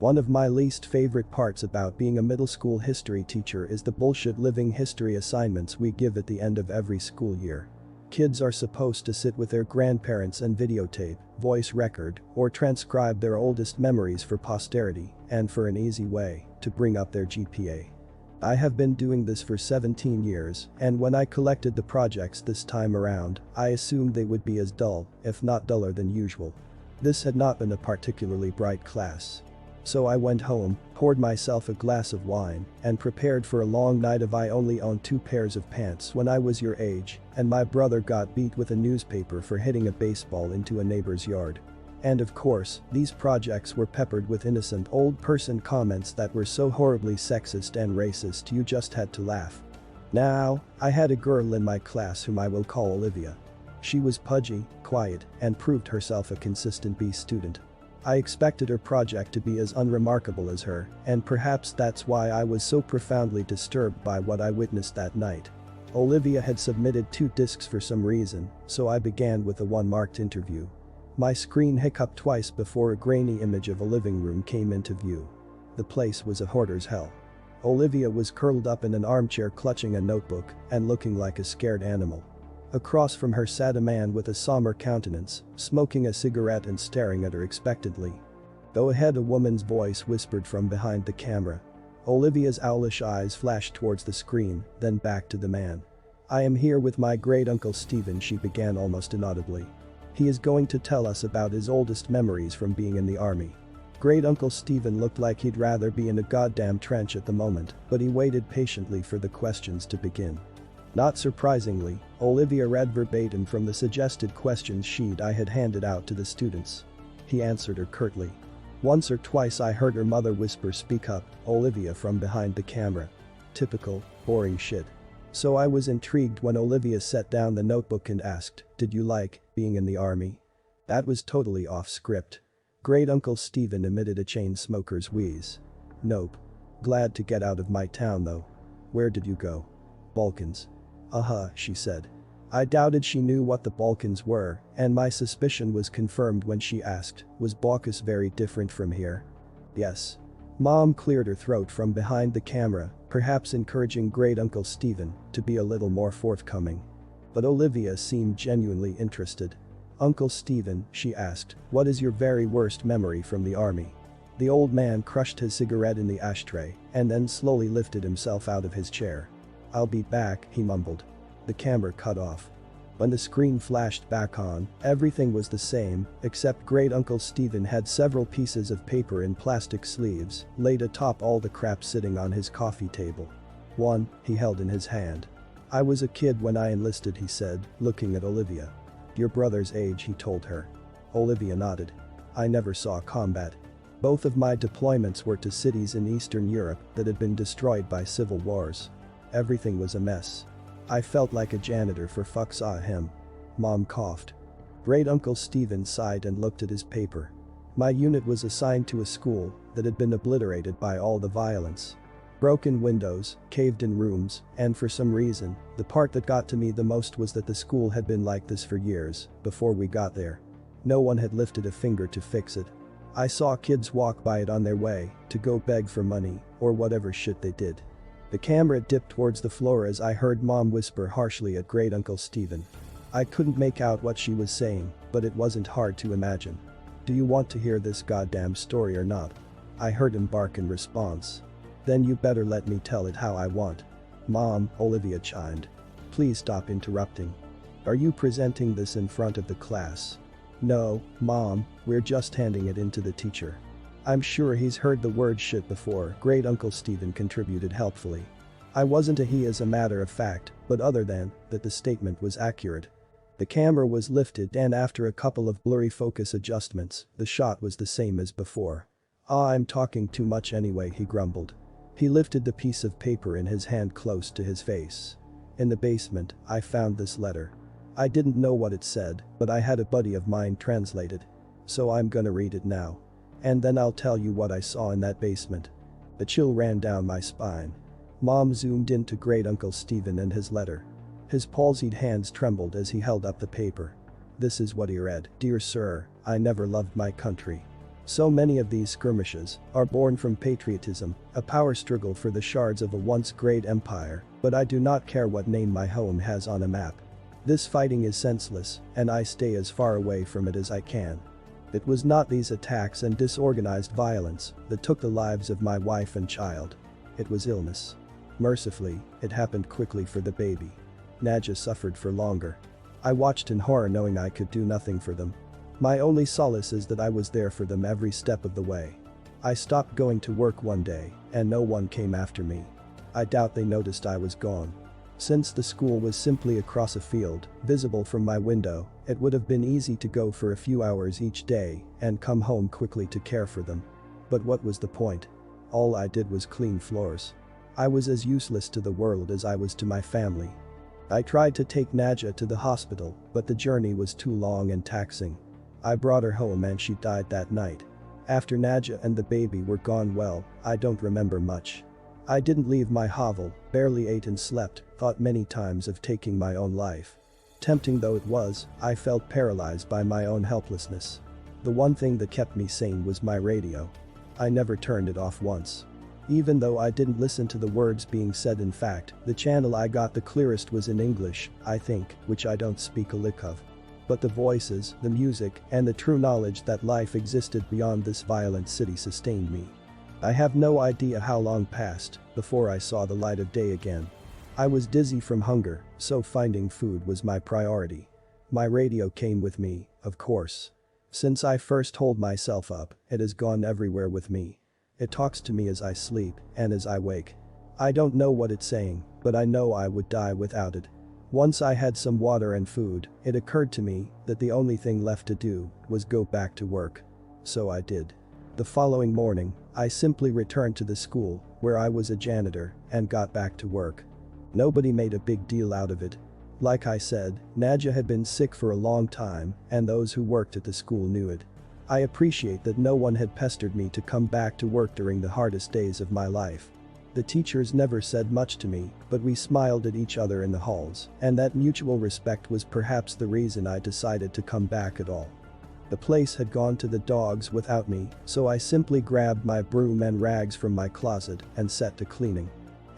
One of my least favorite parts about being a middle school history teacher is the bullshit living history assignments we give at the end of every school year. Kids are supposed to sit with their grandparents and videotape, voice record, or transcribe their oldest memories for posterity, and for an easy way, to bring up their GPA. I have been doing this for 17 years, and when I collected the projects this time around, I assumed they would be as dull, if not duller than usual. This had not been a particularly bright class. So I went home, poured myself a glass of wine, and prepared for a long night of I only owned 2 pairs of pants when I was your age, and my brother got beat with a newspaper for hitting a baseball into a neighbor's yard. And of course, these projects were peppered with innocent old person comments that were so horribly sexist and racist you just had to laugh. Now, I had a girl in my class whom I will call Olivia. She was pudgy, quiet, and proved herself a consistent B student. I expected her project to be as unremarkable as her, and perhaps that's why I was so profoundly disturbed by what I witnessed that night. Olivia had submitted 2 discs for some reason, so I began with a 1 marked interview. My screen hiccuped twice before a grainy image of a living room came into view. The place was a hoarder's hell. Olivia was curled up in an armchair clutching a notebook and looking like a scared animal. Across from her sat a man with a somber countenance, smoking a cigarette and staring at her expectantly. Go ahead, a woman's voice whispered from behind the camera. Olivia's owlish eyes flashed towards the screen, then back to the man. I am here with my great-uncle Stephen, she began almost inaudibly. He is going to tell us about his oldest memories from being in the army. Great-uncle Stephen looked like he'd rather be in a goddamn trench at the moment, but he waited patiently for the questions to begin. Not surprisingly, Olivia read verbatim from the suggested questions sheet I had handed out to the students. He answered her curtly. Once or twice I heard her mother whisper, "Speak up, Olivia," from behind the camera. Typical, boring shit. So I was intrigued when Olivia set down the notebook and asked, "Did you like being in the army?" That was totally off script. Great-uncle Stephen emitted a chain smoker's wheeze. Nope. Glad to get out of my town though. Where did you go? Balkans. She said. I doubted she knew what the Balkans were, and my suspicion was confirmed when she asked, was Balkans very different from here? Yes. Mom cleared her throat from behind the camera, perhaps encouraging Great-uncle Stephen to be a little more forthcoming. But Olivia seemed genuinely interested. Uncle Stephen, she asked, what is your very worst memory from the army? The old man crushed his cigarette in the ashtray and then slowly lifted himself out of his chair. I'll be back, he mumbled. The camera cut off. When the screen flashed back on, everything was the same, except Great-uncle Stephen had several pieces of paper in plastic sleeves laid atop all the crap sitting on his coffee table. One, he held in his hand. I was a kid when I enlisted, he said, looking at Olivia. Your brother's age, he told her. Olivia nodded. I never saw combat. Both of my deployments were to cities in Eastern Europe that had been destroyed by civil wars. Everything was a mess. I felt like a janitor for fuck's him. Mom coughed. Great-uncle Stephen sighed and looked at his paper. My unit was assigned to a school that had been obliterated by all the violence. Broken windows, caved-in rooms, and for some reason, the part that got to me the most was that the school had been like this for years, before we got there. No one had lifted a finger to fix it. I saw kids walk by it on their way to go beg for money, or whatever shit they did. The camera dipped towards the floor as I heard Mom whisper harshly at Great-uncle Stephen. I couldn't make out what she was saying, but it wasn't hard to imagine. Do you want to hear this goddamn story or not? I heard him bark in response. Then you better let me tell it how I want. Mom, Olivia chimed. Please stop interrupting. Are you presenting this in front of the class? No, Mom, we're just handing it in to the teacher. I'm sure he's heard the word shit before, Great-uncle Stephen contributed helpfully. I wasn't a he as a matter of fact, but other than that the statement was accurate. The camera was lifted and after a couple of blurry focus adjustments, the shot was the same as before. I'm talking too much anyway, he grumbled. He lifted the piece of paper in his hand close to his face. In the basement, I found this letter. I didn't know what it said, but I had a buddy of mine translate it. So I'm gonna read it now. And then I'll tell you what I saw in that basement. A chill ran down my spine. Mom zoomed into Great-uncle Stephen and his letter. His palsied hands trembled as he held up the paper. This is what he read. Dear sir, I never loved my country. So many of these skirmishes are born from patriotism, a power struggle for the shards of a once great empire, but I do not care what name my home has on a map. This fighting is senseless, and I stay as far away from it as I can. It was not these attacks and disorganized violence that took the lives of my wife and child. It was illness. Mercifully, it happened quickly for the baby. Nadja suffered for longer. I watched in horror knowing I could do nothing for them. My only solace is that I was there for them every step of the way. I stopped going to work one day, and no one came after me. I doubt they noticed I was gone. Since the school was simply across a field, visible from my window, it would have been easy to go for a few hours each day and come home quickly to care for them. But what was the point? All I did was clean floors. I was as useless to the world as I was to my family. I tried to take Nadja to the hospital, but the journey was too long and taxing. I brought her home and she died that night. After Nadja and the baby were gone, well, I don't remember much. I didn't leave my hovel, barely ate and slept, thought many times of taking my own life. Tempting though it was, I felt paralyzed by my own helplessness. The one thing that kept me sane was my radio. I never turned it off once. Even though I didn't listen to the words being said, in fact, the channel I got the clearest was in English, I think, which I don't speak a lick of. But the voices, the music, and the true knowledge that life existed beyond this violent city sustained me. I have no idea how long passed before I saw the light of day again. I was dizzy from hunger, so finding food was my priority. My radio came with me, of course. Since I first holed myself up, it has gone everywhere with me. It talks to me as I sleep and as I wake. I don't know what it's saying, but I know I would die without it. Once I had some water and food, it occurred to me that the only thing left to do was go back to work. So I did. The following morning, I simply returned to the school, where I was a janitor, and got back to work. Nobody made a big deal out of it. Like I said, Nadja had been sick for a long time, and those who worked at the school knew it. I appreciate that no one had pestered me to come back to work during the hardest days of my life. The teachers never said much to me, but we smiled at each other in the halls, and that mutual respect was perhaps the reason I decided to come back at all. The place had gone to the dogs without me, so I simply grabbed my broom and rags from my closet and set to cleaning.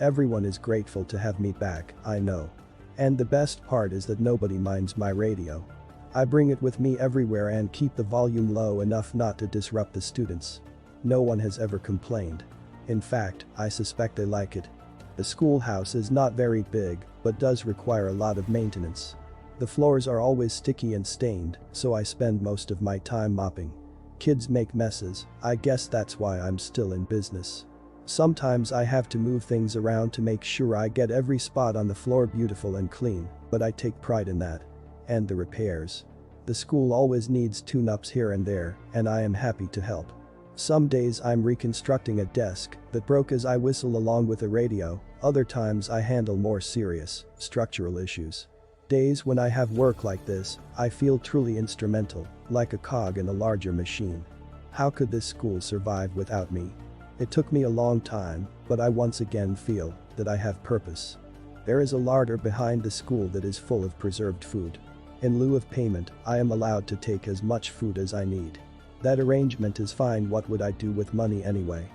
Everyone is grateful to have me back, I know. And the best part is that nobody minds my radio. I bring it with me everywhere and keep the volume low enough not to disrupt the students. No one has ever complained. In fact, I suspect they like it. The schoolhouse is not very big, but does require a lot of maintenance. The floors are always sticky and stained, so I spend most of my time mopping. Kids make messes, I guess that's why I'm still in business. Sometimes I have to move things around to make sure I get every spot on the floor beautiful and clean, but I take pride in that. And the repairs. The school always needs tune-ups here and there, and I am happy to help. Some days I'm reconstructing a desk that broke as I whistle along with a radio, other times I handle more serious, structural issues. Days when I have work like this, I feel truly instrumental, like a cog in a larger machine. How could this school survive without me? It took me a long time, but I once again feel that I have purpose. There is a larder behind the school that is full of preserved food. In lieu of payment, I am allowed to take as much food as I need. That arrangement is fine. What would I do with money anyway?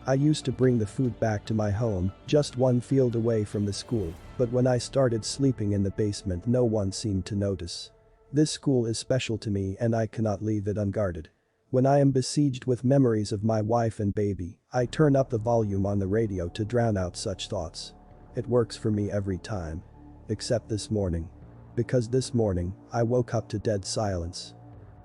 I used to bring the food back to my home, just one field away from the school, but when I started sleeping in the basement no one seemed to notice. This school is special to me and I cannot leave it unguarded. When I am besieged with memories of my wife and baby, I turn up the volume on the radio to drown out such thoughts. It works for me every time. Except this morning. Because this morning, I woke up to dead silence.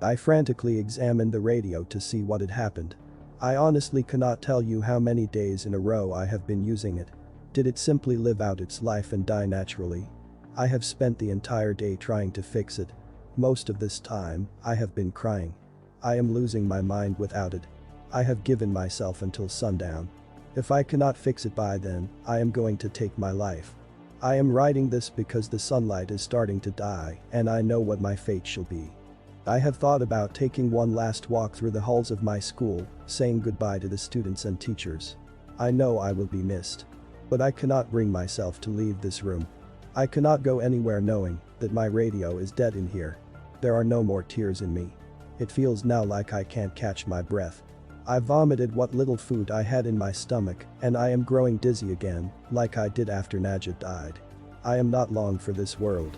I frantically examined the radio to see what had happened. I honestly cannot tell you how many days in a row I have been using it. Did it simply live out its life and die naturally? I have spent the entire day trying to fix it. Most of this time, I have been crying. I am losing my mind without it. I have given myself until sundown. If I cannot fix it by then, I am going to take my life. I am writing this because the sunlight is starting to die and I know what my fate shall be. I have thought about taking one last walk through the halls of my school, saying goodbye to the students and teachers. I know I will be missed. But I cannot bring myself to leave this room. I cannot go anywhere knowing that my radio is dead in here. There are no more tears in me. It feels now like I can't catch my breath. I vomited what little food I had in my stomach, and I am growing dizzy again, like I did after Najat died. I am not long for this world.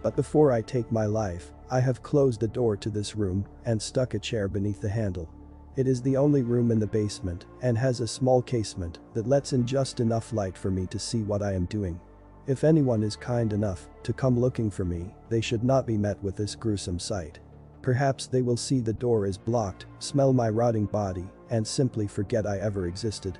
But before I take my life, I have closed the door to this room and stuck a chair beneath the handle. It is the only room in the basement and has a small casement that lets in just enough light for me to see what I am doing. If anyone is kind enough to come looking for me, they should not be met with this gruesome sight. Perhaps they will see the door is blocked, smell my rotting body, and simply forget I ever existed.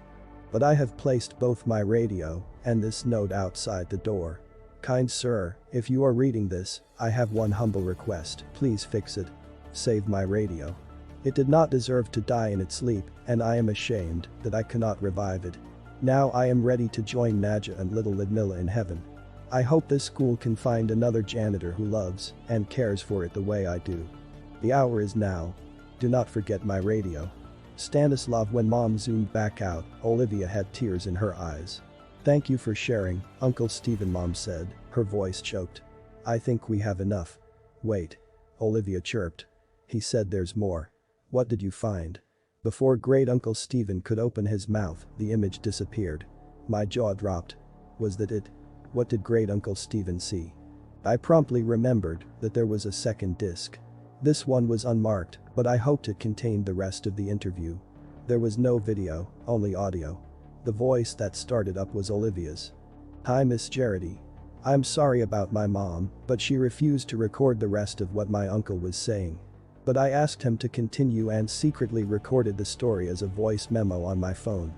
But I have placed both my radio and this note outside the door. Kind sir, if you are reading this, I have one humble request, please fix it. Save my radio. It did not deserve to die in its sleep, and I am ashamed that I cannot revive it. Now I am ready to join Nadja and little Ludmilla in heaven. I hope this school can find another janitor who loves and cares for it the way I do. The hour is now. Do not forget my radio. Stanislav. When Mom zoomed back out, Olivia had tears in her eyes. Thank you for sharing, Uncle Stephen, Mom said, her voice choked. I think we have enough. Wait. Olivia chirped. He said there's more. What did you find? Before Great Uncle Stephen could open his mouth, the image disappeared. My jaw dropped. Was that it? What did Great Uncle Stephen see? I promptly remembered that there was a second disc. This one was unmarked, but I hoped it contained the rest of the interview. There was no video, only audio. The voice that started up was Olivia's. Hi Miss Charity. I'm sorry about my mom, but she refused to record the rest of what my uncle was saying. But I asked him to continue and secretly recorded the story as a voice memo on my phone.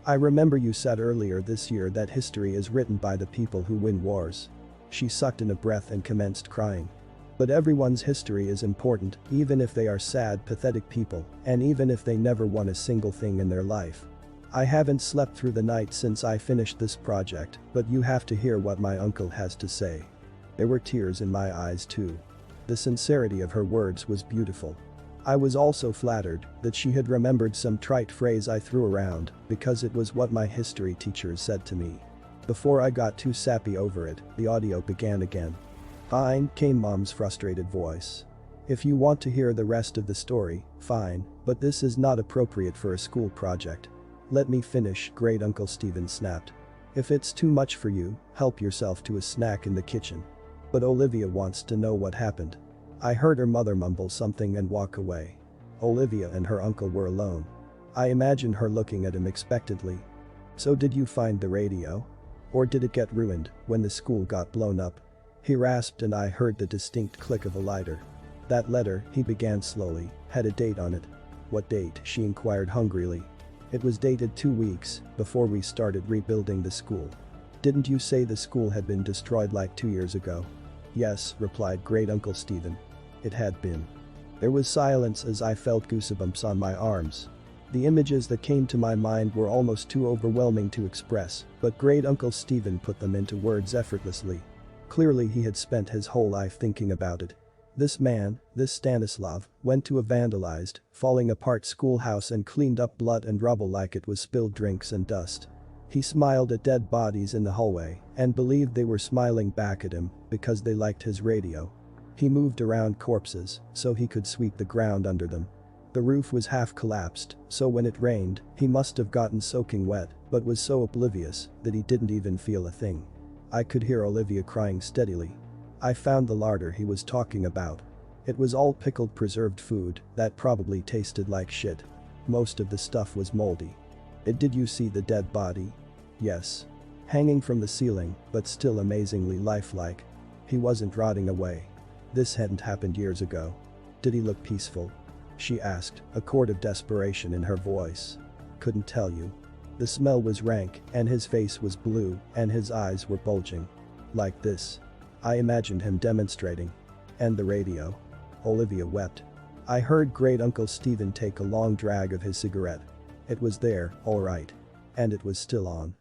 I remember you said earlier this year that history is written by the people who win wars. She sucked in a breath and commenced crying. But everyone's history is important, even if they are sad, pathetic people, and even if they never won a single thing in their life. I haven't slept through the night since I finished this project, but you have to hear what my uncle has to say. There were tears in my eyes too. The sincerity of her words was beautiful. I was also flattered that she had remembered some trite phrase I threw around because it was what my history teachers said to me. Before I got too sappy over it, the audio began again. Fine, came Mom's frustrated voice. If you want to hear the rest of the story, fine, but this is not appropriate for a school project. Let me finish, Great Uncle Stephen snapped. If it's too much for you, help yourself to a snack in the kitchen. But Olivia wants to know what happened. I heard her mother mumble something and walk away. Olivia and her uncle were alone. I imagined her looking at him expectantly. So did you find the radio? Or did it get ruined when the school got blown up? He rasped and I heard the distinct click of a lighter. That letter, he began slowly, had a date on it. What date? She inquired hungrily. It was dated 2 weeks before we started rebuilding the school. Didn't you say the school had been destroyed like 2 years ago? Yes, replied Great Uncle Stephen. It had been. There was silence as I felt goosebumps on my arms. The images that came to my mind were almost too overwhelming to express, but Great Uncle Stephen put them into words effortlessly. Clearly he had spent his whole life thinking about it. This man, this Stanislav, went to a vandalized, falling apart schoolhouse and cleaned up blood and rubble like it was spilled drinks and dust. He smiled at dead bodies in the hallway and believed they were smiling back at him because they liked his radio. He moved around corpses so he could sweep the ground under them. The roof was half collapsed, so when it rained, he must have gotten soaking wet, but was so oblivious that he didn't even feel a thing. I could hear Olivia crying steadily. I found the larder he was talking about. It was all pickled preserved food that probably tasted like shit. Most of the stuff was moldy. Did you see the dead body? Yes. Hanging from the ceiling, but still amazingly lifelike. He wasn't rotting away. This hadn't happened years ago. Did he look peaceful? She asked, a chord of desperation in her voice. Couldn't tell you. The smell was rank, and his face was blue, and his eyes were bulging. Like this. I imagined him demonstrating. And the radio. Olivia wept. I heard Great Uncle Stephen take a long drag of his cigarette. It was there, all right. And it was still on.